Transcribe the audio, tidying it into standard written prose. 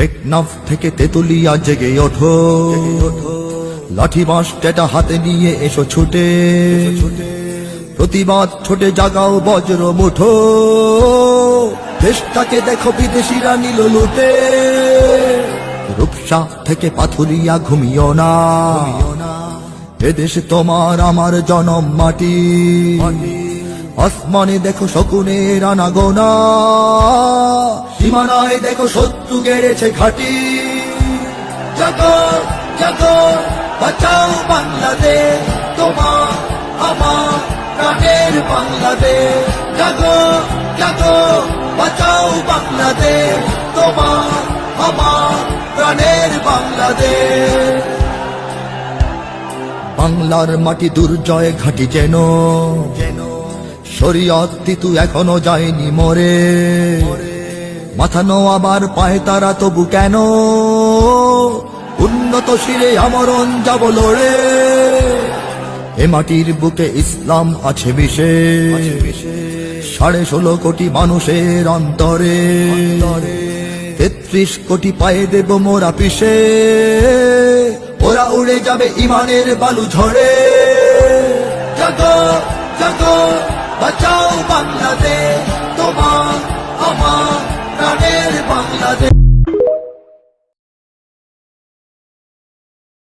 টেকনাফ থেকে তেতুলিয়া জেগে ওঠো, লাঠি বাঁশ টেটা হাতে নিয়ে এসো ছুটে, প্রতিবাদ ছোটে জাগাও বজ্র মুঠো, দেশটাকে দেখো বিদেশিরা নিল লুটে। রূপসা থেকে পাথুরিয়া ঘুমিও না, এদেশ তোমার আমার জনম মাটি, আসমানে দেখো শকুনের আনাগোনা, সীমানায় দেখো শত্রু গেড়েছে ঘাটি। জাগো জাগো বাঁচাও বাংলাদেশ, তোমার আমার প্রাণের বাংলাদেশ। জাগো জাগো বাঁচাও বাংলাদেশ, তোমার আমার প্রাণের বাংলাদেশ। বাংলার মাটি দুর্জয় ঘাটি যেন, শরীয়ত তিতু এখনো যায়নি মরে, মাথা নোয়াবার পায় তারা তবু কেন, উন্নত শিরে আমরণ যাব লড়ে। এ মাটির বুকে ইসলাম আছে মিশে, 16.5 কোটি মানুষের অন্তরে, 33 কোটি পায়ে দেব মোরা পিষে, ওরা উড়ে যাবে ইমানের বালু ঝড়ে। জাগো জাগো বাঁচাও বাংলাদেশ, তোমার আমার প্রাণের বাংলাদেশ।